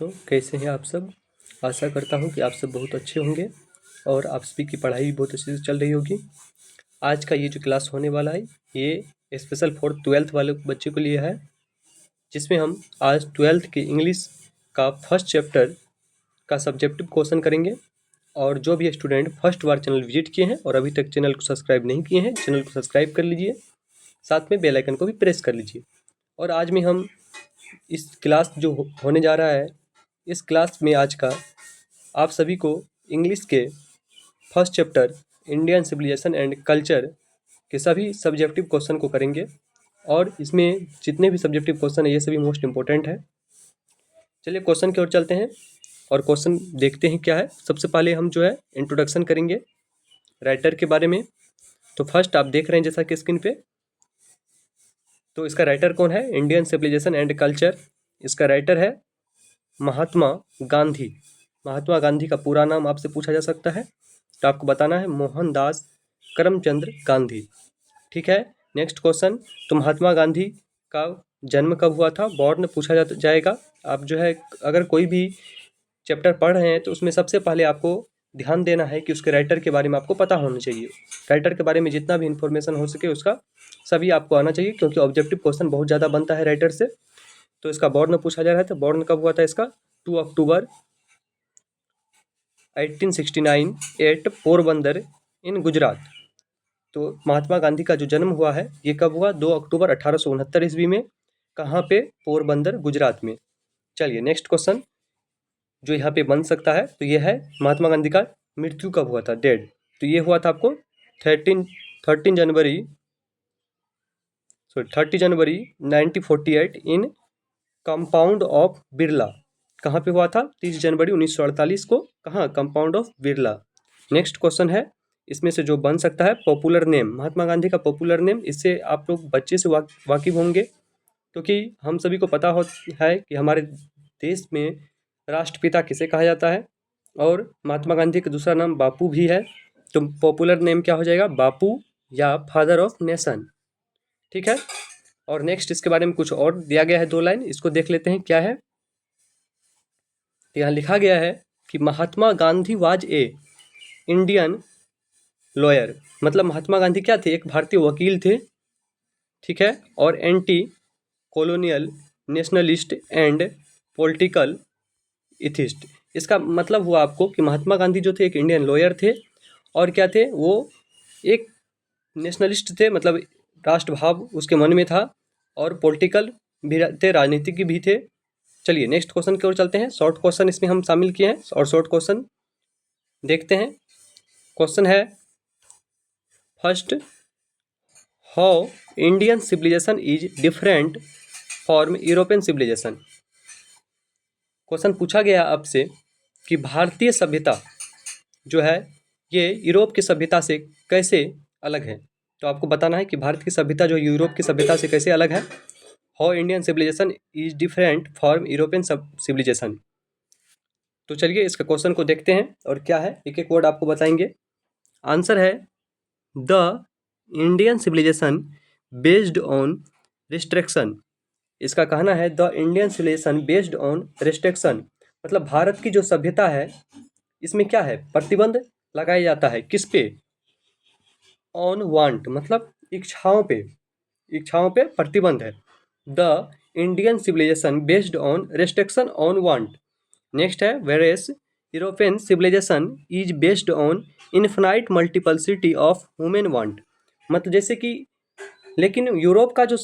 बच्चों, कैसे हैं आप सब। आशा करता हूं कि आप सब बहुत अच्छे होंगे और आप सभी की पढ़ाई भी बहुत अच्छे से चल रही होगी। आज का ये जो क्लास होने वाला है ये स्पेशल फॉर 12th वाले बच्चे के लिए है, जिसमें हम आज 12th की इंग्लिश का फर्स्ट चैप्टर का सब्जेक्टिव क्वेश्चन करेंगे। और जो भी स्टूडेंट फर्स्ट बार चैनल विजिट किए हैं और अभी तक चैनल को सब्सक्राइब नहीं किए हैं, चैनल को सब्सक्राइब कर लीजिए, साथ में बेल आइकन को भी प्रेस कर लीजिए। और आज में हम इस क्लास जो होने जा रहा है, इस क्लास में आज का आप सभी को इंग्लिश के first chapter Indian civilization and culture के सभी सब्जेक्टिव क्वेश्चन को करेंगे। और इसमें जितने भी सब्जेक्टिव क्वेश्चन है ये सभी मोस्ट इम्पोर्टेंट है। चलिए क्वेश्चन की ओर चलते हैं और क्वेश्चन देखते हैं क्या है। सबसे पहले हम जो है इंट्रोडक्शन करेंगे राइटर के बारे में। तो फर्स्ट आप देख रहे हैं जैसा कि स्क्रीन पे, तो इसका राइटर कौन है? Indian civilization and culture. इसका राइटर है महात्मा गांधी। महात्मा गांधी का पूरा नाम आपसे पूछा जा सकता है, तो आपको बताना है मोहनदास करमचंद्र गांधी। ठीक है, नेक्स्ट क्वेश्चन, तो महात्मा गांधी का जन्म कब हुआ था? बॉर्न पूछा जाएगा। आप जो है अगर कोई भी चैप्टर पढ़ रहे हैं तो उसमें सबसे पहले आपको ध्यान देना है कि उसके राइटर के बारे में आपको पता होना चाहिए। राइटर के बारे में जितना भी इंफॉर्मेशन हो सके उसका सभी आपको आना चाहिए, क्योंकि ऑब्जेक्टिव क्वेश्चन बहुत ज़्यादा बनता है राइटर से। तो इसका बॉर्न पूछा जा रहा है, तो बॉर्न कब हुआ था इसका? 2 अक्टूबर 1869 एट पोरबंदर इन गुजरात। तो महात्मा गांधी का जो जन्म हुआ है ये कब हुआ? 2 अक्टूबर 1869 ईस्वी में। कहाँ पे? पोरबंदर, गुजरात में। चलिए नेक्स्ट क्वेश्चन जो यहाँ पे बन सकता है, तो ये है महात्मा गांधी का मृत्यु कब हुआ था? डेड। तो ये हुआ था आपको 30 जनवरी 1948 इन कंपाउंड ऑफ बिरला। कहाँ पे हुआ था? 30 जनवरी 1948 को। कहाँ? Compound of Birla. Next question है इसमें से जो बन सकता है पॉपुलर नेम, महात्मा गांधी का पॉपुलर नेम। इससे आप लोग बच्चे से वाकिफ होंगे, क्योंकि हम सभी को पता है कि हमारे देश में राष्ट्रपिता किसे कहा जाता है, और महात्मा गांधी का दूसरा नाम बापू भी है। तो पॉपुलर नेम क्या हो जाएगा? बापू या फादर ऑफ नेशन। ठीक है, और नेक्स्ट इसके बारे में कुछ और दिया गया है, 2 लाइन, इसको देख लेते हैं क्या है। तो यहाँ लिखा गया है कि Mahatma Gandhi was a Indian lawyer. मतलब महात्मा गांधी क्या थे? एक भारतीय वकील थे। ठीक है, और anti colonial nationalist and political ethicist. इसका मतलब हुआ आपको कि महात्मा गांधी जो थे एक इंडियन लॉयर थे, और क्या थे? वो एक नेशनलिस्ट थे, मतलब राष्ट्रभाव उसके मन में था, और पॉलिटिकल भी थे, राजनीतिक भी थे। चलिए नेक्स्ट क्वेश्चन की ओर चलते हैं। शॉर्ट क्वेश्चन इसमें हम शामिल किए हैं और शॉर्ट क्वेश्चन देखते हैं। क्वेश्चन है first, how Indian civilization is different from European civilization. Question पूछा गया आपसे कि भारतीय सभ्यता जो है ये यूरोप की सभ्यता से कैसे अलग है। तो आपको बताना है कि भारत की सभ्यता जो यूरोप की सभ्यता से कैसे अलग है। How Indian civilization is different from European civilization. तो चलिए इसका क्वेश्चन को देखते हैं और क्या है, एक एक वर्ड आपको बताएंगे। आंसर है the Indian civilisation based on restriction. इसका कहना है the Indian civilisation based on restriction, मतलब भारत की जो सभ्यता है इसमें क्या है? प्रतिबंध लगाया जाता है। किस पे? ऑन वांट, मतलब इच्छाओं पे। इच्छाओं पे प्रतिबंध है। The Indian civilisation based on restriction on want. Next है whereas European civilisation is based on infinite multiplicity of human want. मतलब जैसे कि, लेकिन यूरोप का जो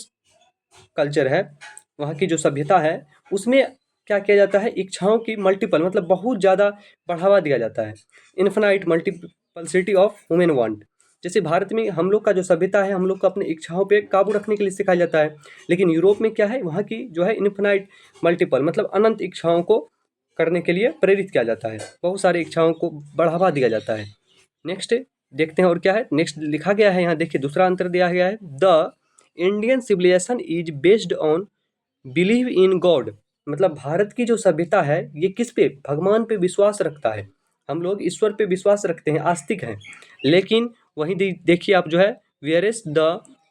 कल्चर है, वहाँ की जो सभ्यता है, उसमें क्या किया जाता है? इच्छाओं की मल्टीपल, मतलब बहुत ज़्यादा बढ़ावा दिया जाता है। Infinite multiplicity of human want. जैसे भारत में हम लोग का जो सभ्यता है, हम लोग को अपने इच्छाओं पे काबू रखने के लिए सिखाया जाता है, लेकिन यूरोप में क्या है? वहाँ की जो है इन्फिनाइट मल्टीपल, मतलब अनंत इच्छाओं को करने के लिए प्रेरित किया जाता है, बहुत सारी इच्छाओं को बढ़ावा दिया जाता है। नेक्स्ट देखते हैं और क्या है। नेक्स्ट लिखा गया है यहाँ, देखिए दूसरा अंतर दिया गया है, the Indian civilization is based on believe in God. मतलब भारत की जो सभ्यता है ये किस पे? भगवान पे विश्वास रखता है। हम लोग ईश्वर पे विश्वास रखते हैं, आस्तिक हैं। लेकिन वहीं देखिए आप जो है, whereas the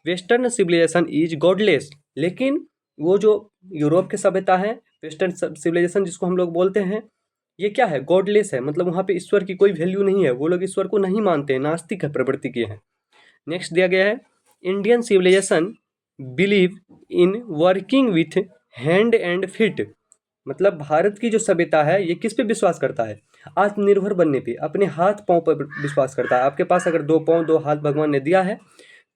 western civilization is godless. लेकिन वो जो यूरोप की सभ्यता है वेस्टर्न सिविलाइजेशन जिसको हम लोग बोलते हैं, ये क्या है, गॉडलेस है, मतलब वहाँ पे ईश्वर की कोई वैल्यू नहीं है, वो लोग ईश्वर को नहीं मानते हैं, नास्तिक है प्रवृत्ति के हैं। नेक्स्ट दिया गया है, Indian civilization believe in working with hand and feet. मतलब भारत की जो सभ्यता है ये किस पे विश्वास करता है, आत्मनिर्भर बनने पे, अपने हाथ पांव पर विश्वास करता है। आपके पास अगर 2 पांव 2 हाथ भगवान ने दिया है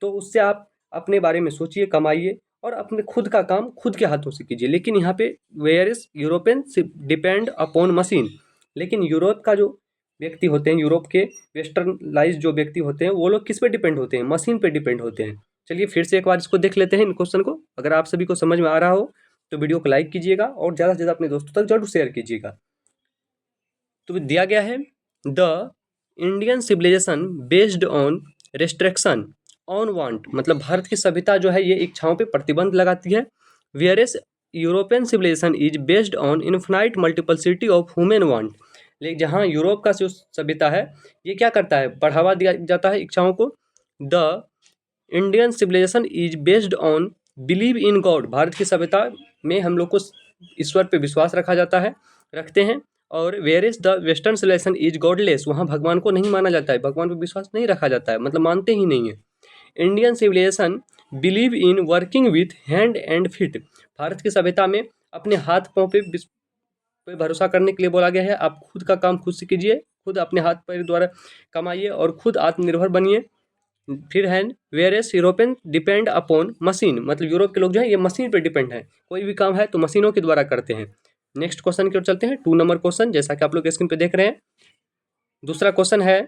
तो उससे आप अपने बारे में सोचिए, कमाइए और अपने खुद का काम खुद के हाथों से कीजिए। लेकिन यहाँ पे where is European depend upon machine, लेकिन यूरोप का जो व्यक्ति होते हैं, यूरोप के वेस्टर्नलाइज जो व्यक्ति होते हैं, वो लोग किस पे डिपेंड होते हैं, मशीन पे डिपेंड होते हैं। चलिए फिर से एक बार इसको देख लेते हैं इन क्वेश्चन को। अगर आप सभी को समझ में आ रहा हो तो वीडियो को लाइक कीजिएगा और ज़्यादा से ज़्यादा अपने दोस्तों तक जरूर शेयर कीजिएगा। तो दिया गया है, the Indian civilisation based on restriction on want, मतलब भारत की सभ्यता जो है ये इच्छाओं पे प्रतिबंध लगाती है। Whereas European civilisation is based on infinite multiplicity of human want. लेकिन जहाँ यूरोप का जो सभ्यता है ये क्या करता है, बढ़ावा दिया जाता है इच्छाओं को। The Indian civilization is based on believe in God, Bharat की सभ्यता में हम लोग को ईश्वर पे विश्वास रखा जाता है, रखते हैं। और where is the western civilization is godless, वहाँ भगवान को नहीं माना जाता है, भगवान पे विश्वास नहीं रखा जाता है, मतलब मानते ही नहीं है। Indian civilization believe in working with hand and feet, Bharat की सभ्यता में अपने हाथ पाँव पे भरोसा करने के लिए बोला गया है। आप खुद का काम खुद से कीजिए, खुद अपने हाथ पैर द्वारा कमाइए और खुद आत्मनिर्भर बनिए। फिर है where as European depend upon machine, मतलब यूरोप के लोग जो है ये मशीन पर डिपेंड है, कोई भी काम है तो मशीनों के द्वारा करते हैं। नेक्स्ट क्वेश्चन की ओर चलते हैं, 2 नंबर क्वेश्चन, जैसा कि आप लोग स्क्रीन पे देख रहे हैं। दूसरा क्वेश्चन है,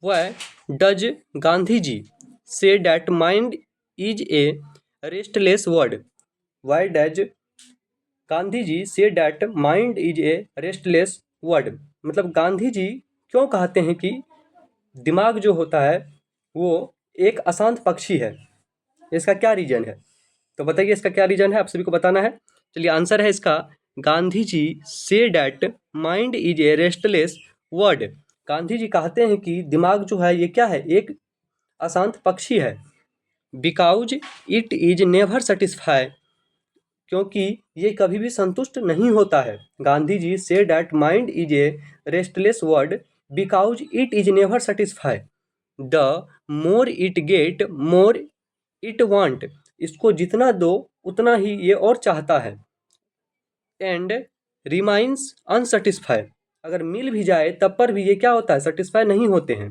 व्हाई डज गांधी जी से that mind is a restless word, why does Gandhi ji से that mind is a restless word, मतलब गांधी जी क्यों कहते हैं कि दिमाग जो होता है वो एक अशांत पक्षी है, इसका क्या रीजन है, तो बताइए इसका क्या रीजन है, आप सभी को बताना है। चलिए आंसर है इसका, गांधी जी से that mind is a restless bird, Gandhi ji कहते हैं कि दिमाग जो है ये क्या है, एक अशांत पक्षी है। Because it is never satisfy, क्योंकि ये कभी भी संतुष्ट नहीं होता है। गांधी जी से that mind is a restless bird because it is never satisfy, the more it get more it want, इसको जितना दो उतना ही ये और चाहता है। एंड रिमाइंस अनसेटिस्फाई, अगर मिल भी जाए तब पर भी ये क्या होता है, सेटिस्फाई नहीं होते हैं।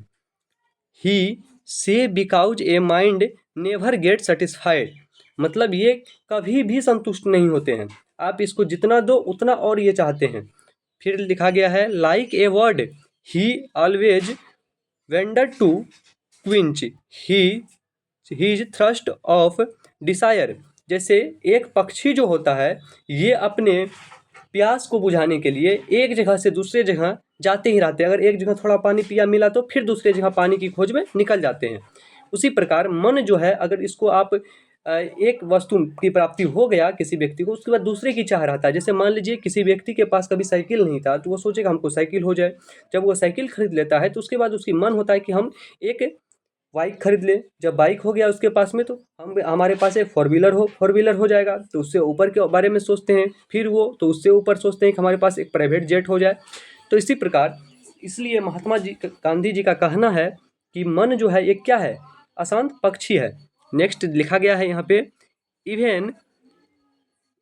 ही से because a mind never get satisfied, मतलब ये कभी भी संतुष्ट नहीं होते हैं, आप इसको जितना दो उतना और ये चाहते हैं। फिर लिखा गया है, like a bird he always wander to quench his thirst of desire, जैसे एक पक्षी जो होता है ये अपने प्यास को बुझाने के लिए एक जगह से दूसरे जगह जाते ही रहते हैं, अगर एक जगह थोड़ा पानी पिया मिला तो फिर दूसरे जगह पानी की खोज में निकल जाते हैं। उसी प्रकार मन जो है, अगर इसको आप एक वस्तु की प्राप्ति हो गया किसी व्यक्ति को, उसके बाद दूसरे की चाह रहता है। जैसे मान लीजिए किसी व्यक्ति के पास कभी साइकिल नहीं था तो वो सोचेगा हमको साइकिल हो जाए, जब वो साइकिल खरीद लेता है तो उसके बाद उसकी मन होता है कि हम एक बाइक खरीद ले, जब बाइक हो गया उसके पास में तो हमारे पास एक फोर व्हीलर हो जाएगा, तो उससे ऊपर के बारे में सोचते हैं, फिर वो तो उससे ऊपर सोचते हैं कि हमारे पास एक प्राइवेट जेट हो जाए। तो इसी प्रकार, इसलिए महात्मा जी गांधी जी का कहना है कि मन जो है एक क्या है, अशांत पक्षी है। नेक्स्ट लिखा गया है यहाँ पे, even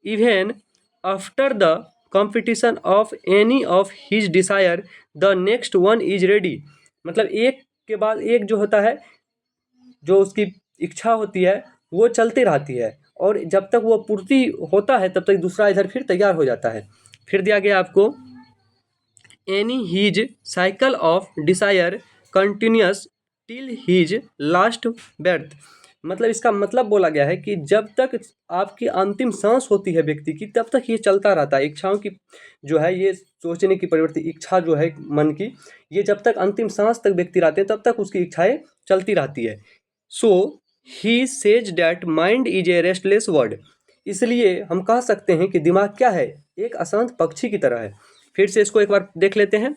even after the completion of any of his desire the next one is ready, मतलब एक के बाद एक जो होता है, जो उसकी इच्छा होती है वो चलती रहती है, और जब तक वो पूर्ति होता है तब तक दूसरा इधर फिर तैयार हो जाता है। फिर दिया गया आपको, any his cycle of desire continues till his last breath, मतलब इसका मतलब बोला गया है कि जब तक आपकी अंतिम सांस होती है व्यक्ति की तब तक ये चलता रहता है। इच्छाओं की जो है, ये सोचने की परिवर्ती इच्छा जो है मन की, ये जब तक अंतिम सांस तक व्यक्ति रहते हैं तब तक उसकी इच्छाएं चलती रहती है। So he says that mind is a restless bird, इसलिए हम कह सकते हैं कि दिमाग क्या है, एक अशांत पक्षी की तरह है। फिर से इसको एक बार देख लेते हैं।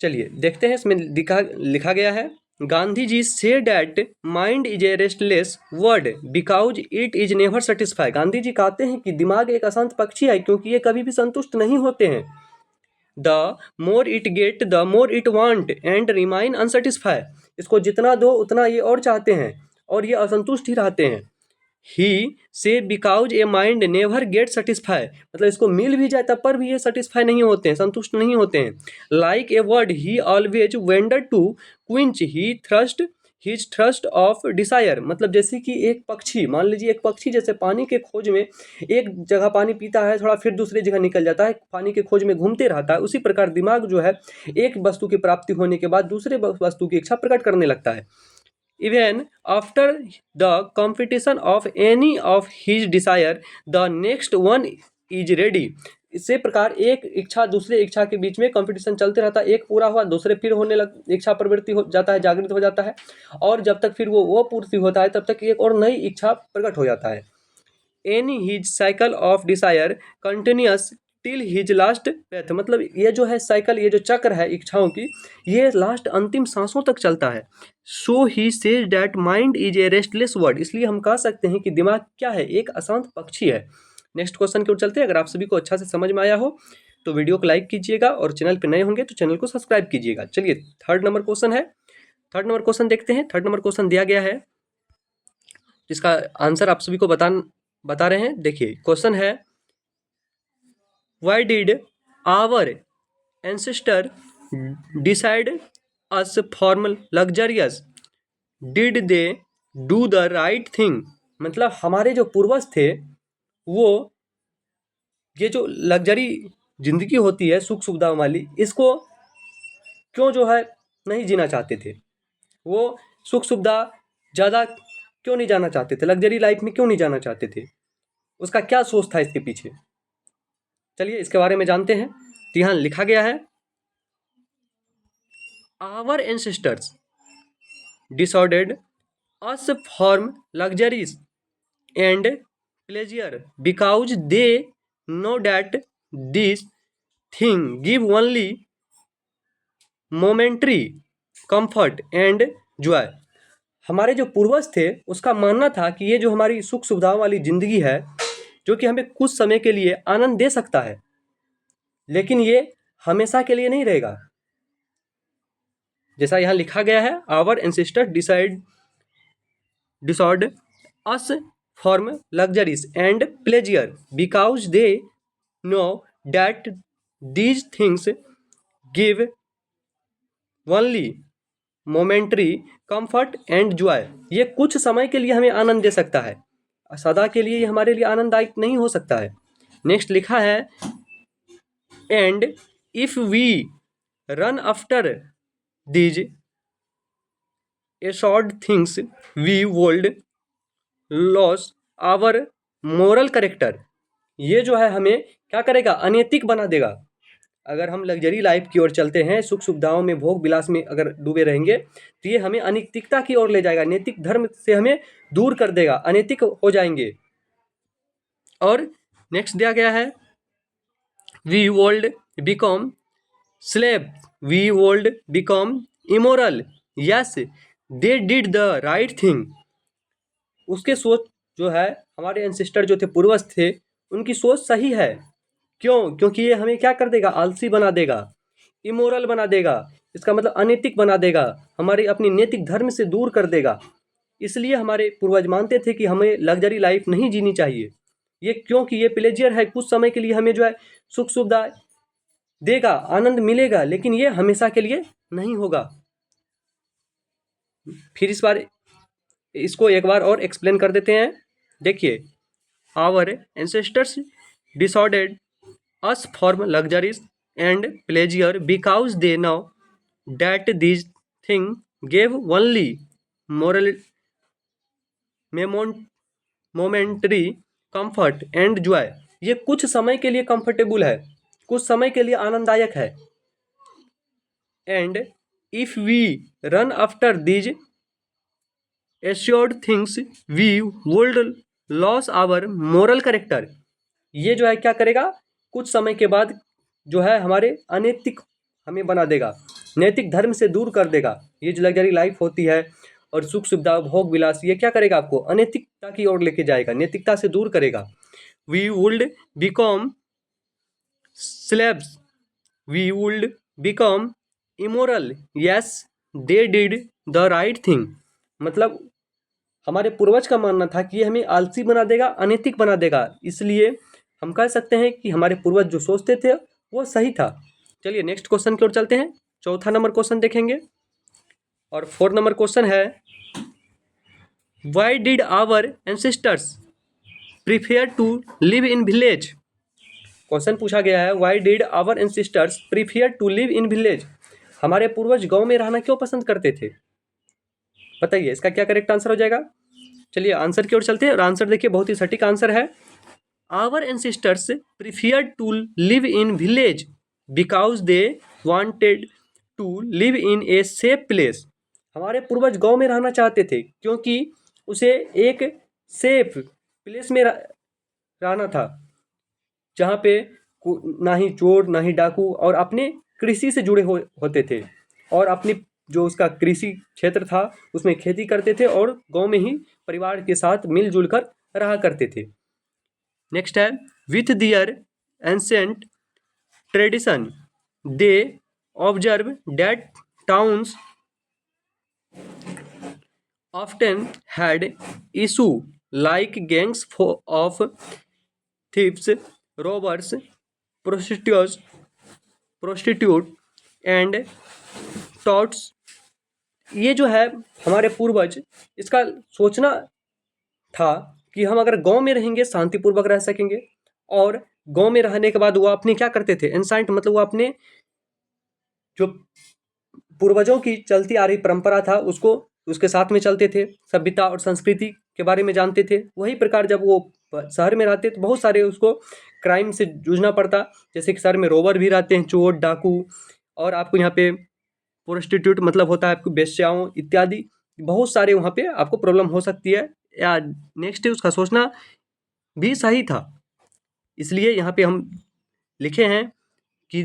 चलिए देखते हैं, इसमें लिखा गया है, गांधी जी से that mind is a restless bird because it is never satisfy. Gandhi ji कहते हैं कि दिमाग एक अशांत पक्षी है क्योंकि ये कभी भी संतुष्ट नहीं होते हैं। The more it get the more it want and remain unsatisfy. इसको जितना दो उतना ये और चाहते हैं और ये असंतुष्ट ही रहते हैं। ही से because a mind never get satisfy, मतलब इसको मिल भी जाए तब पर भी ये सेटिस्फाई नहीं होते हैं, संतुष्ट नहीं होते हैं। Like a bird he always wander to quench he thirst his thirst of desire, मतलब जैसे कि एक पक्षी, मान लीजिए एक पक्षी जैसे पानी के खोज में एक जगह पानी पीता है, थोड़ा फिर दूसरी जगह निकल जाता है, पानी के खोज में घूमते रहता है, उसी प्रकार दिमाग जो है एक वस्तु की प्राप्ति होने के बाद दूसरे वस्तु की इच्छा प्रकट करने लगता है। Even after the completion of any of his desire, the next one is ready. इसी प्रकार एक इच्छा दूसरे इच्छा के बीच में कंपटीशन चलते रहता है, एक पूरा हुआ दूसरे फिर होने लग इच्छा प्रवृत्ति हो जाता है, जागृत हो जाता है, और जब तक फिर वो पूर्ति होता है तब तक एक और नई इच्छा प्रकट हो जाता है। Any his cycle of desire continuous till his last breath, मतलब ये जो है साइकिल, ये जो चक्र है इच्छाओं की, ये लास्ट अंतिम सांसों तक चलता है। So he says that mind is a restless bird, इसलिए हम कह सकते हैं कि दिमाग क्या है, एक अशांत पक्षी है। नेक्स्ट क्वेश्चन की ओर चलते हैं। अगर आप सभी को अच्छा से समझ में आया हो तो वीडियो को लाइक कीजिएगा और चैनल पर नए होंगे तो चैनल को सब्सक्राइब कीजिएगा। चलिए थर्ड नंबर क्वेश्चन है, थर्ड नंबर क्वेश्चन देखते हैं। थर्ड नंबर क्वेश्चन दिया गया है जिसका आंसर आप सभी को बता रहे हैं। देखिए क्वेश्चन है, why did our ancestor decide us form luxurious, did they do the right thing, मतलब हमारे जो पूर्वज थे वो ये जो लग्जरी जिंदगी होती है सुख सुविधा वाली, इसको क्यों जो है नहीं जीना चाहते थे, वो सुख सुविधा ज़्यादा क्यों नहीं जाना चाहते थे, लग्जरी लाइफ में क्यों नहीं जाना चाहते थे, उसका क्या सोच था इसके पीछे। चलिए इसके बारे में जानते हैं। तो यहाँ लिखा गया है, our ancestors decided us form luxuries and pleasure because they know that this thing give only momentary comfort and joy. हमारे जो पूर्वज थे उसका मानना था कि ये जो हमारी सुख सुविधाओं वाली जिंदगी है जो कि हमें कुछ समय के लिए आनंद दे सकता है, लेकिन ये हमेशा के लिए नहीं रहेगा। जैसा यहाँ लिखा गया है, our ancestor decide us form luxuries and pleasure because they know that these things give only momentary comfort and joy. ये कुछ समय के लिए हमें आनंद दे सकता है, सदा के लिए ये हमारे लिए आनंददायक नहीं हो सकता है। नेक्स्ट लिखा है, and if we run after these assured things we would loss our moral character. ये जो है हमें क्या करेगा, अनैतिक बना देगा। अगर हम लग्जरी लाइफ की ओर चलते हैं, सुख सुविधाओं में भोग विलास में अगर डूबे रहेंगे तो ये हमें अनैतिकता की ओर ले जाएगा, नैतिक धर्म से हमें दूर कर देगा, अनैतिक हो जाएंगे। और नेक्स्ट दिया गया है, we would become slave, we would become immoral, yes they did the right thing. उसके सोच जो है, हमारे एंसेस्टर जो थे, पूर्वज थे, उनकी सोच सही है। क्यों? क्योंकि ये हमें क्या कर देगा, आलसी बना देगा, इमोरल बना देगा, इसका मतलब अनैतिक बना देगा, हमारे अपनी नैतिक धर्म से दूर कर देगा। इसलिए हमारे पूर्वज मानते थे कि हमें लग्जरी लाइफ नहीं जीनी चाहिए। ये क्योंकि ये प्लेजर है, कुछ समय के लिए हमें जो है सुख सुविधा देगा, आनंद मिलेगा, लेकिन ये हमेशा के लिए नहीं होगा। फिर इस बार इसको एक बार और एक्सप्लेन कर देते हैं। देखिए, our ancestors decided us form luxuries and pleasure because they know that this thing gave only moral momentary comfort and joy. ये कुछ समय के लिए कंफर्टेबल है, कुछ समय के लिए आनंददायक है। And if we run after these assured things we would loss our moral character. ये जो है क्या करेगा, कुछ समय के बाद जो है हमारे अनैतिक हमें बना देगा, नैतिक धर्म से दूर कर देगा। ये जो लग्जरी लाइफ होती है और सुख सुविधा भोग विलास, ये क्या करेगा, आपको अनैतिकता की ओर लेके जाएगा, नैतिकता से दूर करेगा। We would become slaves, we would become immoral, yes they did the right thing. मतलब हमारे पूर्वज का मानना था कि ये हमें आलसी बना देगा, अनैतिक बना देगा, इसलिए हम कह सकते हैं कि हमारे पूर्वज जो सोचते थे वो सही था। चलिए नेक्स्ट क्वेश्चन की ओर चलते हैं। चौथा नंबर क्वेश्चन देखेंगे और 4 नंबर क्वेश्चन है, why did our ancestors prefer to live in village. Question पूछा गया है, why did our ancestors prefer to live in village. हमारे पूर्वज गांव में रहना क्यों पसंद करते थे, बताइए इसका क्या करेक्ट आंसर हो जाएगा। चलिए आंसर की ओर चलते हैं और आंसर देखिए बहुत ही सटीक आंसर है। Our ancestors prefer to live in village because they wanted to live in a safe place. हमारे पूर्वज गांव में रहना चाहते थे क्योंकि उसे एक सेफ प्लेस में रहना था, जहाँ पे ना ही चोर ना ही डाकू, और अपने कृषि से जुड़े होते थे और अपनी जो उसका कृषि क्षेत्र था उसमें खेती करते थे और गांव में ही परिवार के साथ मिलजुल कर रहा करते थे। नेक्स्ट है, with their ancient tradition they observe that towns often had issue like gangs of thieves, robbers, prostitute and touts। ये जो है हमारे पूर्वज, इसका सोचना था कि हम अगर गांव में रहेंगे शांतिपूर्वक रह सकेंगे, और गांव में रहने के बाद वो अपने क्या करते थे, एंसाइंट मतलब वो अपने जो पूर्वजों की चलती आ रही परंपरा था उसको उसके साथ में चलते थे, सभ्यता और संस्कृति के बारे में जानते थे। वही प्रकार जब वो शहर में रहते तो बहुत सारे उसको क्राइम से जूझना पड़ता, जैसे कि शहर में रोबर भी रहते हैं, चोर डाकू, और आपको यहाँ पे प्रोस्टिट्यूट मतलब होता है आपको बेश्याओं इत्यादि, बहुत सारे वहाँ पे आपको प्रॉब्लम हो सकती है। या नेक्स्ट उसका सोचना भी सही था, इसलिए यहाँ पे हम लिखे हैं कि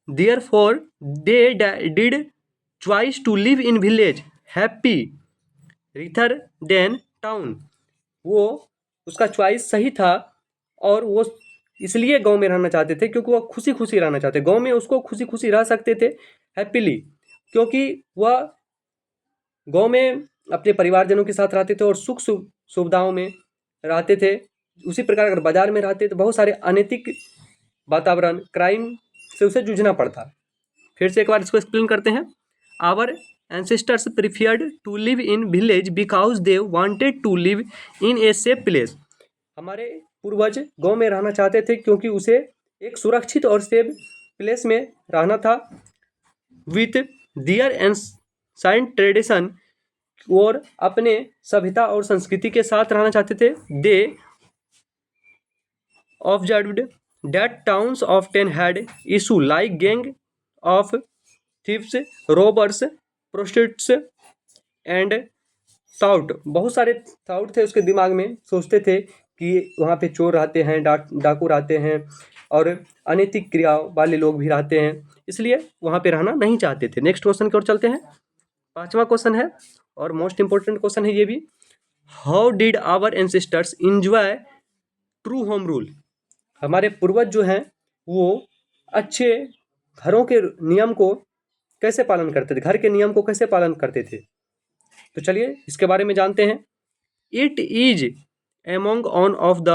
therefore they did choice to live in village happy rather than town। वो उसका चॉइस सही था और वो इसलिए गांव में रहना चाहते थे क्योंकि वो खुशी खुशी रहना चाहते, गांव में उसको खुशी खुशी रह सकते थे हैप्पीली, क्योंकि वह गांव में अपने परिवारजनों के साथ रहते थे और सुख सुविधाओं में रहते थे। उसी प्रकार अगर बाजार में रहते तो बहुत सारे अनैतिक वातावरण क्राइम से उसे जूझना पड़ता। फिर से एक बार इसको एक्सप्लेन करते हैं। Our ancestors preferred to live in village because they wanted to live in a safe place. हमारे पूर्वज गांव में रहना चाहते थे क्योंकि उसे एक सुरक्षित और सेफ प्लेस में रहना था। विथ दियर एंसाइंट ट्रेडिशन, और अपने सभ्यता और संस्कृति के साथ रहना चाहते थे। दे observed that towns often had issue like gang of thieves, robbers, prostitutes and साउट। बहुत सारे साउट थे उसके दिमाग में, सोचते थे कि वहाँ पे चोर रहते हैं, डाकू रहते हैं और अनैतिक क्रिया वाले लोग भी रहते हैं, इसलिए वहाँ पे रहना नहीं चाहते थे। नेक्स्ट क्वेश्चन की ओर चलते हैं। 5वां क्वेश्चन है और मोस्ट इंपॉर्टेंट क्वेश्चन है ये भी। How did our ancestors enjoy true home rule. हमारे पूर्वज जो हैं वो अच्छे घरों के नियम को कैसे पालन करते थे, घर के नियम को कैसे पालन करते थे, तो चलिए इसके बारे में जानते हैं। It is among on of the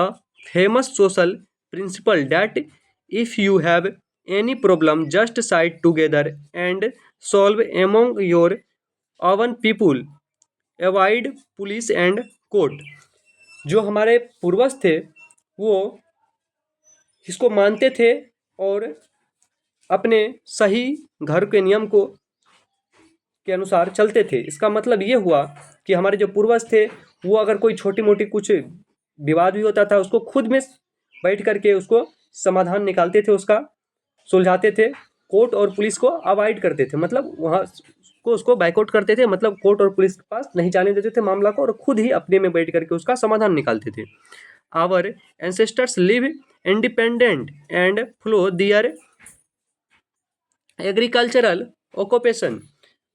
famous social principle that if you have any problem just side together and solve among your own people, avoid police and court. जो हमारे पूर्वज थे वो इसको मानते थे और अपने सही घर के नियम को के अनुसार चलते थे। इसका मतलब ये हुआ कि हमारे जो पूर्वज थे वो अगर कोई छोटी मोटी कुछ विवाद भी होता था उसको खुद में बैठ करके उसको समाधान निकालते थे, उसका सुलझाते थे। कोर्ट और पुलिस को अवॉइड करते थे, मतलब वहाँ को उसको बाइकआउट करते थे, मतलब कोर्ट और पुलिस के पास नहीं जाने देते थे मामला को, और खुद ही अपने में बैठ करके उसका समाधान निकालते थे। Our ancestors live independent and follow their agricultural occupation।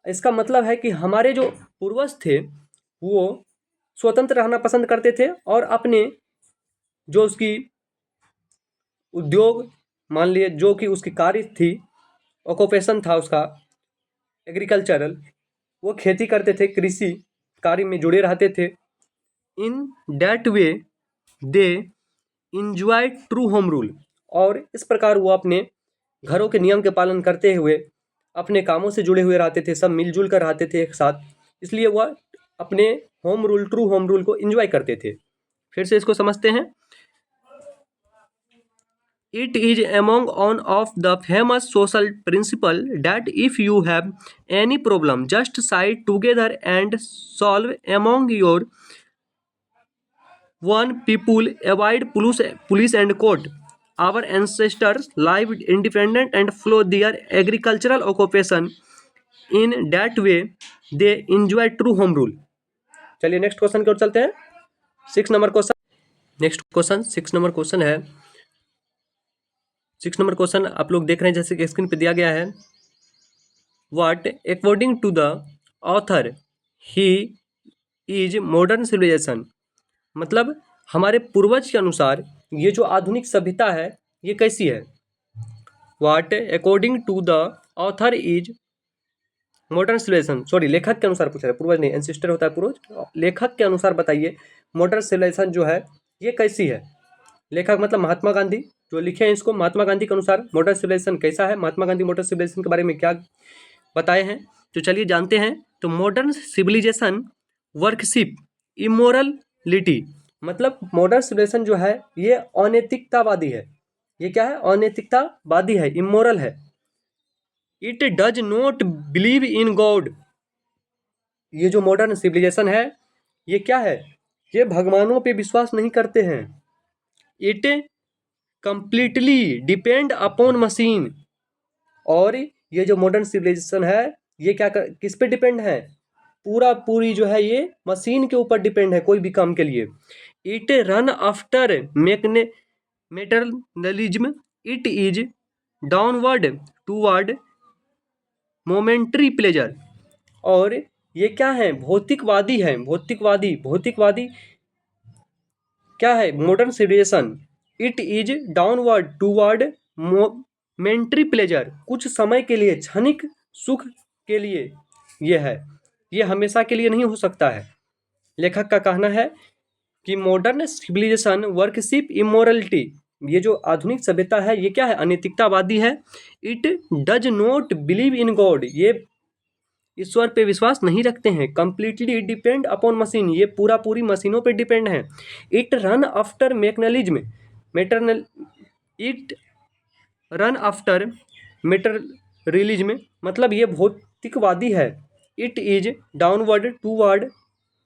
इसका मतलब है कि हमारे जो पूर्वज थे वो स्वतंत्र रहना पसंद करते थे और अपने जो उसकी उद्योग मान लिए जो कि उसकी कार्य थी, ऑक्यूपेशन था उसका एग्रीकल्चरल, वो खेती करते थे, कृषि कार्य में जुड़े रहते थे। In that way they enjoy true home rule, और इस प्रकार वो अपने घरों के नियम के पालन करते हुए अपने कामों से जुड़े हुए रहते थे, सब मिलजुल कर रहते थे एक साथ, इसलिए वह अपने home rule, true home rule को इंजॉय करते थे। फिर से इसको समझते हैं। It is among one of the famous social principle that if you have any problem, just side together and solve among your one people, avoid police and court. Our ancestors lived independent and followed their agricultural occupation. In that way, they enjoy true home rule. चलिए next question की ओर चलते हैं। 6 number question, next question 6 number question है। 6 number question आप लोग देख रहे हैं जैसे कि स्क्रीन पे दिया गया है। What according to the author he is modern civilization, मतलब हमारे पूर्वज के अनुसार ये जो आधुनिक सभ्यता है ये कैसी है। What according to the author is modern civilization, sorry लेखक के अनुसार पूछ रहा है, पूर्वज नहीं, एंसेस्टर होता है पूर्वज। लेखक के अनुसार बताइए मॉडर्न सिविलाइजेशन जो है ये कैसी है। लेखक मतलब महात्मा गांधी, जो लिखे हैं इसको, महात्मा गांधी के अनुसार मॉडर्न सिविलाइजेशन कैसा है, महात्मा गांधी मॉडर्न सिविलाइजेशन के बारे में क्या बताए हैं, तो चलिए जानते हैं। तो मॉडर्न सिविलाइजेशन वर्कशिप इमोरलिटी, मतलब मॉडर्न सिविलाइजेशन जो है ये अनैतिकतावादी है। ये क्या है, अनैतिकतावादी है, इमोरल है। It does not believe in God, ये जो मॉडर्न सिविलाइजेशन है ये क्या है, ये भगवानों पे विश्वास नहीं करते हैं। It completely depend upon machine, और ये जो मॉडर्न सिविलाइजेशन है ये क्या किस पे डिपेंड है, पूरा पूरी जो है ये मशीन के ऊपर डिपेंड है कोई भी काम के लिए। It run after materialism, it is downward toward momentary pleasure, और ये क्या है, भौतिकवादी है, भौतिकवादी क्या है modern civilisation. It is downward toward momentary pleasure, कुछ समय के लिए, क्षणिक सुख के लिए ये है, ये हमेशा के लिए नहीं हो सकता है। लेखक का कहना है कि मॉडर्न सिविलाइजेशन वर्कशिप इमोरलिटी, ये जो आधुनिक सभ्यता है ये क्या है, अनैतिकतावादी है। It does not believe in God, ये ईश्वर पे विश्वास नहीं रखते हैं। कंप्लीटली डिपेंड अपॉन मशीन, ये पूरा पूरी मशीनों पे डिपेंड है। It run after it run after materialism, मतलब ये भौतिकवादी है। It is downward toward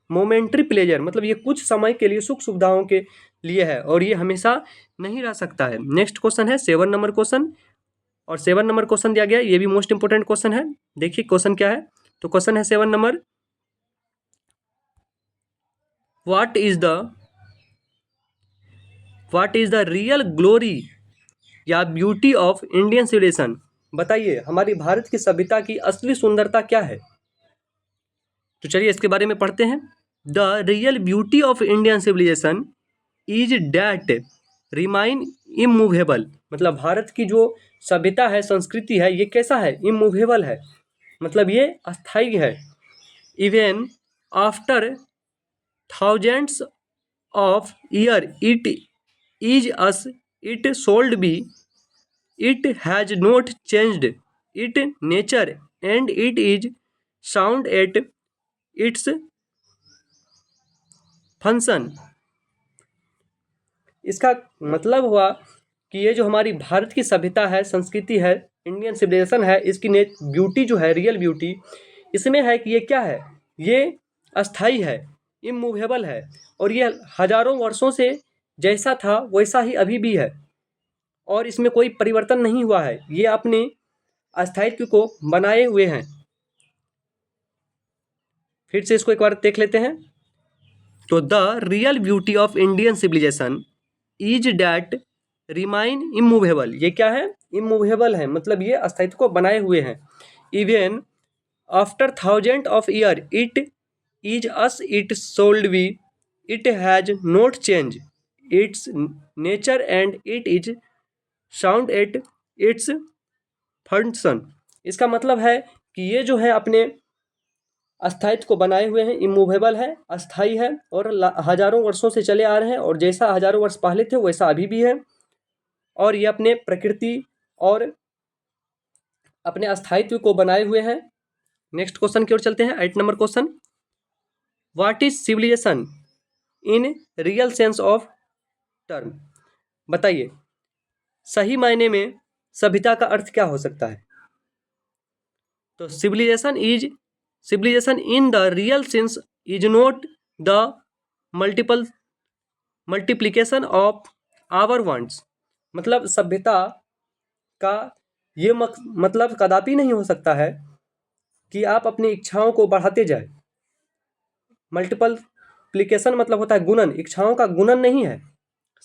momentary pleasure, मतलब ये कुछ समय के लिए सुख सुविधाओं के लिए है और ये हमेशा नहीं रह सकता है। नेक्स्ट क्वेश्चन है 7 नंबर क्वेश्चन, और 7 नंबर क्वेश्चन दिया गया, ये भी मोस्ट इंपोर्टेंट क्वेश्चन है। देखिए क्वेश्चन क्या है, तो क्वेश्चन है 7 number, what is the real glory या ब्यूटी ऑफ इंडियन सिविलाइजेशन, बताइए हमारी भारत की सभ्यता की असली सुंदरता क्या है। तो चलिए इसके बारे में पढ़ते हैं। The real beauty of Indian civilization is that remain immovable, मतलब भारत की जो सभ्यता है, संस्कृति है, ये कैसा है, इमूवेबल है, मतलब ये अस्थायी है। Even after thousands of year it is as it should be, it has not changed it nature and it is sound at its function. इसका मतलब हुआ कि ये जो हमारी भारत की सभ्यता है, संस्कृति है, इंडियन सिविलाइजेशन है, इसकी ब्यूटी जो है, रियल ब्यूटी इसमें है कि ये क्या है, ये अस्थाई है, इमूवेबल है, और ये हजारों वर्षों से जैसा था वैसा ही अभी भी है, और इसमें कोई परिवर्तन नहीं हुआ है, ये अपने अस्थायित्व को बनाए हुए हैं। फिर से इसको एक बार देख लेते हैं। तो the real beauty of Indian civilization is that remain immovable, ये क्या है, इमूवेबल है, मतलब ये अस्थायित्व को बनाए हुए हैं। Even after thousand of year it is as it should be, it has not change its nature and it is sound at its function. इसका मतलब है कि ये जो है अपने अस्थायित्व को बनाए हुए हैं, इमूवेबल है, अस्थाई है और हजारों वर्षों से चले आ रहे हैं, और जैसा हजारों वर्ष पहले थे वैसा अभी भी है, और ये अपने प्रकृति और अपने अस्थायित्व को बनाए हुए हैं। नेक्स्ट क्वेश्चन की ओर चलते हैं। 8 number question, what is civilization in real sense of term. बताइए सही मायने में सभ्यता का अर्थ क्या हो सकता है। तो civilization in the real sense is not the multiplication of our wants. मतलब सभ्यता का ये मतलब कदापि नहीं हो सकता है कि आप अपनी इच्छाओं को बढ़ाते जाए। मल्टीप्लिकेशन मतलब होता है गुणन, इच्छाओं का गुणन नहीं है।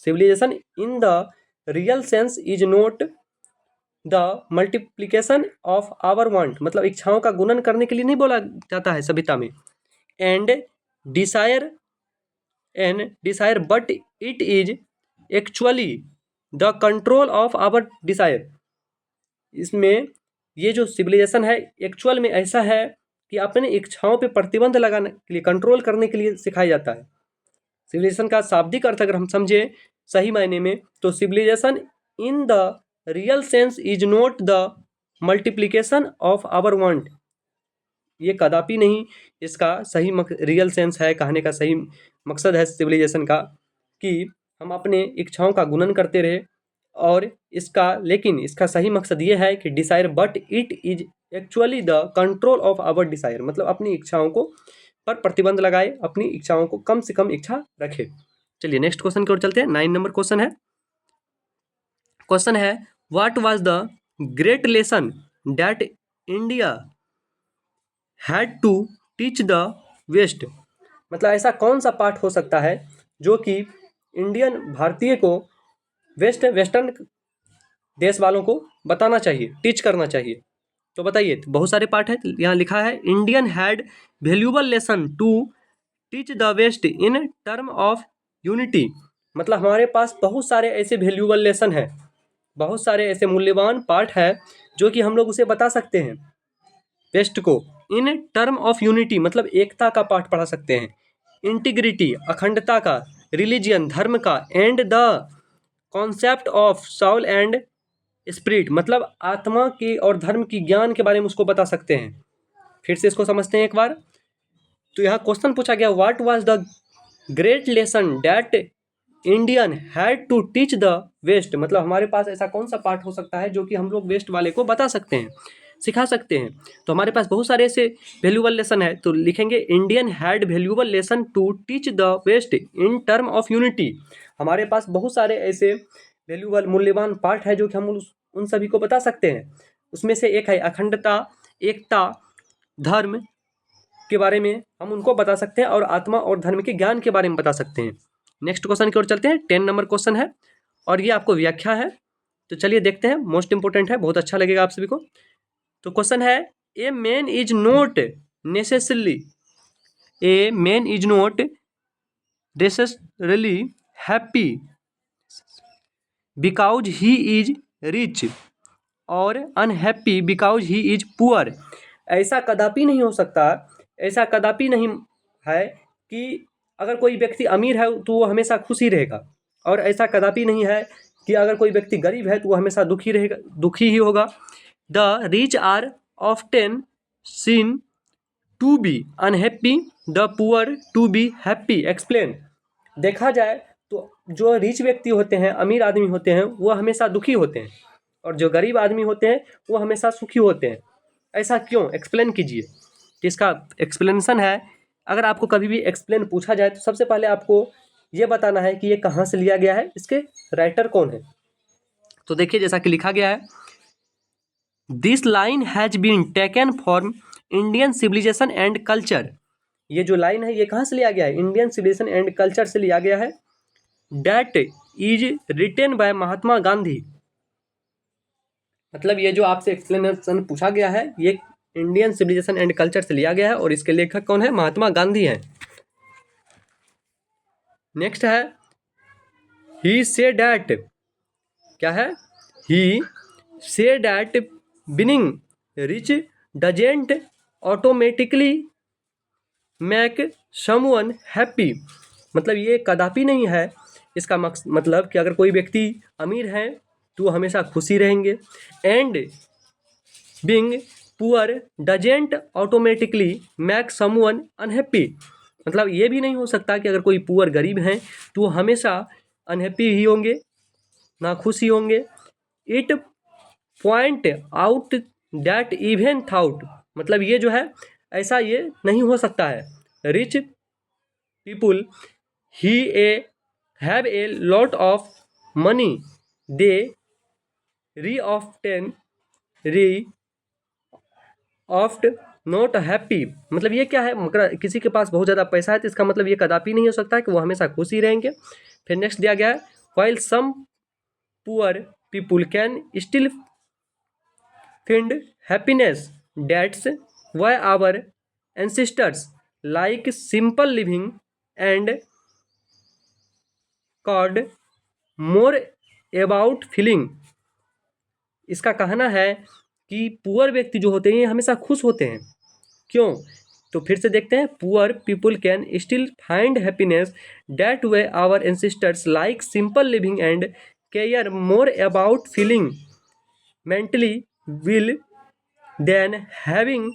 Civilization in the real sense is not the multiplication of our want, मतलब इच्छाओं का गुणन करने के लिए नहीं बोला जाता है सभ्यता में। And desire but it is actually the control of our desire. इसमें ये जो सिविलाइजेशन है एक्चुअल में ऐसा है कि अपने इच्छाओं पे प्रतिबंध लगाने के लिए, कंट्रोल करने के लिए सिखाया जाता है। सिविलाइजेशन का शाब्दिक अर्थ अगर हम समझे सही मायने में, तो civilization in the real sense is not the multiplication of our want. ये कदापि नहीं इसका सही रियल सेंस है, कहने का सही मकसद है सिविलाइजेशन का कि हम अपने इच्छाओं का गुणन करते रहे, और लेकिन इसका सही मकसद ये है कि desire but it is actually the control of our desire, मतलब अपनी इच्छाओं को पर प्रतिबंध लगाए, अपनी इच्छाओं को कम से कम इच्छा रखे। चलिए नेक्स्ट क्वेश्चन की ओर चलते हैं। 9 नंबर क्वेश्चन है what was the great lesson that India had to teach the west. मतलब ऐसा कौन सा पाठ हो सकता है जो कि भारतीय को वेस्टर्न देश वालों को बताना चाहिए, टीच करना चाहिए। तो बताइए, तो बहुत सारे पार्ट है, यहाँ लिखा है Indian had valuable lesson to teach the west in term of unity. मतलब हमारे पास बहुत सारे ऐसे वैल्यूएबल लेसन है, बहुत सारे ऐसे मूल्यवान पाठ है जो कि हम लोग उसे बता सकते हैं वेस्ट को। इन टर्म ऑफ यूनिटी मतलब एकता का पाठ पढ़ा सकते हैं, इंटीग्रिटी अखंडता का, रिलीजियन धर्म का, and the concept of soul and spirit मतलब आत्मा की और धर्म की ज्ञान के बारे में उसको बता सकते हैं। फिर से इसको समझते हैं एक बार। तो यहाँ क्वेश्चन पूछा गया what was the great lesson that Indian had to teach the west. मतलब हमारे पास ऐसा कौन सा पाठ हो सकता है जो कि हम लोग वेस्ट वाले को बता सकते हैं, सिखा सकते हैं। तो हमारे पास बहुत सारे ऐसे वैल्यूएबल लेसन है, तो लिखेंगे Indian had valuable lesson to teach the west in term of unity. हमारे पास बहुत सारे ऐसे वैल्यूएबल मूल्यवान पाठ है जो कि हम उन सभी को बता सकते हैं। उसमें से एक है अखंडता, एकता, धर्म के बारे में हम उनको बता सकते हैं, और आत्मा और धर्म के ज्ञान के बारे में बता सकते हैं। नेक्स्ट क्वेश्चन की ओर चलते हैं। 10 नंबर क्वेश्चन है और ये आपको व्याख्या है, तो चलिए देखते हैं। मोस्ट इंपोर्टेंट है, बहुत अच्छा लगेगा आप सभी को। तो क्वेश्चन है a man is not necessarily happy because he is rich और unhappy because he is poor. ऐसा कदापि नहीं हो सकता, ऐसा कदापि नहीं है कि अगर कोई व्यक्ति अमीर है तो वो हमेशा खुश ही रहेगा, और ऐसा कदापि नहीं है कि अगर कोई व्यक्ति गरीब है तो वो हमेशा दुखी ही होगा। The rich are often seen to be unhappy, the poor to be happy. Explain. देखा जाए तो जो रिच व्यक्ति होते हैं, अमीर आदमी होते हैं, वो हमेशा दुखी होते हैं, और जो गरीब आदमी होते हैं वो हमेशा सुखी होते हैं। ऐसा क्यों, एक्सप्लेन कीजिए। तो इसका एक्सप्लेनेशन है, अगर आपको कभी भी एक्सप्लेन पूछा जाए तो सबसे पहले आपको ये बताना है कि ये कहाँ से लिया गया है, इसके राइटर कौन है। तो देखिए जैसा कि लिखा गया है, this line has been taken from Indian civilization and culture. ये जो लाइन है ये कहाँ से लिया गया है, इंडियन सिविलाइजेशन एंड कल्चर से लिया गया है। Date is written by Mahatma Gandhi. मतलब ये जो आपसे एक्सप्लेनेशन पूछा गया है ये इंडियन सिविलाइजेशन एंड कल्चर से लिया गया है और इसके लेखक कौन है? महात्मा गांधी हैं। नेक्स्ट है ही से डैट, क्या है? He says that being rich doesn't automatically make someone happy. मतलब ये कदापि नहीं है इसका मतलब कि अगर कोई व्यक्ति अमीर है तो वो हमेशा खुशी रहेंगे, and being poor doesn't automatically make someone unhappy. मतलब ये भी नहीं हो सकता कि अगर कोई पुअर गरीब हैं तो वो हमेशा अनहैप्पी ही होंगे, ना खुशी होंगे। It point out that even thought, मतलब ये जो है ऐसा ये नहीं हो सकता है। Rich people he have a lot of money they are often not happy. मतलब ये क्या है? मगर किसी के पास बहुत ज़्यादा पैसा है तो इसका मतलब ये कदापि नहीं हो सकता है कि वो हमेशा खुशी रहेंगे। फिर नेक्स्ट दिया गया है while some poor people can still find happiness, that's why our ancestors like simple living and cared more about feeling। इसका कहना है कि पुअर व्यक्ति जो होते हैं हमेशा खुश होते हैं। क्यों? तो फिर से देखते हैं, poor people can still find happiness that way our ancestors like simple living and care more about feeling mentally will then having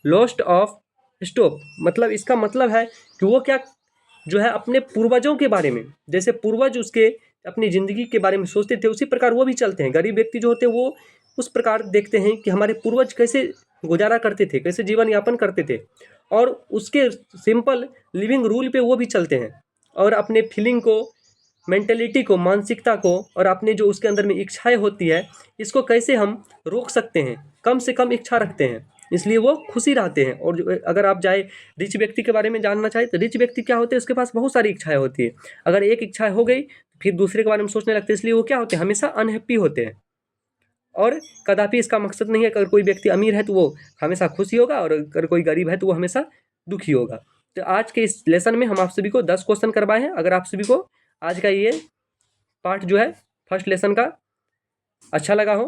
lost of stop. मतलब इसका मतलब है कि वो क्या जो है अपने पूर्वजों के बारे में, जैसे पूर्वज उसके अपनी ज़िंदगी के बारे में सोचते थे उसी प्रकार वो भी चलते हैं। गरीब व्यक्ति जो होते हैं वो उस प्रकार देखते हैं कि हमारे पूर्वज कैसे गुजारा करते थे, कैसे जीवन यापन करते थे, और उसके सिंपल लिविंग रूल पे वो भी चलते हैं और अपने फीलिंग को, मेंटलिटी को, मानसिकता को और अपने जो उसके अंदर में इच्छाएं होती है इसको कैसे हम रोक सकते हैं, कम से कम इच्छा रखते हैं, इसलिए वो खुशी रहते हैं। और अगर आप जाए रिच व्यक्ति के बारे में जानना चाहें तो रिच व्यक्ति क्या होते हैं? उसके पास बहुत सारी इच्छाएं होती है। अगर एक इच्छा हो गई फिर दूसरे के बारे में सोचने लगते हैं, इसलिए वो क्या होते हैं? हमेशा अनहैप्पी होते हैं। और कदापि इसका मकसद नहीं है कि अगर कोई व्यक्ति अमीर है तो वो हमेशा खुशी होगा और अगर कोई गरीब है तो वो हमेशा दुखी होगा। तो आज के इस लेसन में हम आप सभी को 10 क्वेश्चन करवाए हैं। अगर आप सभी को आज का ये पार्ट जो है फर्स्ट लेसन का अच्छा लगा हो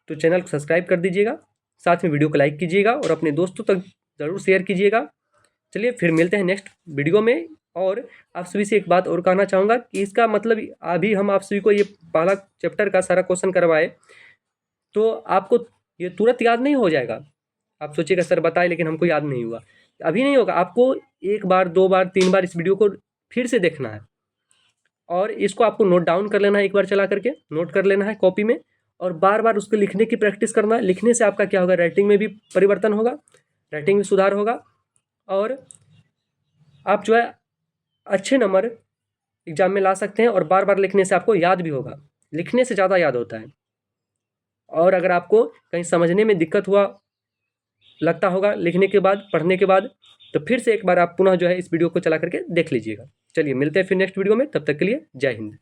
तो चैनल को सब्सक्राइब कर दीजिएगा, साथ में वीडियो को लाइक कीजिएगा और अपने दोस्तों तक ज़रूर शेयर कीजिएगा। चलिए फिर मिलते हैं नेक्स्ट वीडियो में। और आप सभी से एक बात और कहना चाहूँगा कि इसका मतलब अभी हम आप सभी को ये पहला चैप्टर का सारा क्वेश्चन करवाए तो आपको ये तुरंत याद नहीं हो जाएगा। आप सोचिएगा सर बताए लेकिन हमको याद नहीं हुआ, अभी नहीं होगा। आपको 1 बार 2 बार 3 बार इस वीडियो को फिर से देखना है और इसको आपको नोट डाउन कर लेना है, एक बार चला करके नोट कर लेना है कॉपी में और बार बार उसको लिखने की प्रैक्टिस करना है। लिखने से आपका क्या होगा? राइटिंग में भी परिवर्तन होगा, राइटिंग में सुधार होगा और आप जो है अच्छे नंबर एग्जाम में ला सकते हैं। और बार बार लिखने से आपको याद भी होगा, लिखने से ज़्यादा याद होता है। और अगर आपको कहीं समझने में दिक्कत हुआ लगता होगा लिखने के बाद, पढ़ने के बाद, तो फिर से एक बार आप पुनः जो है इस वीडियो को चला करके देख लीजिएगा। चलिए मिलते हैं फिर नेक्स्ट वीडियो में, तब तक के लिए जय हिंद।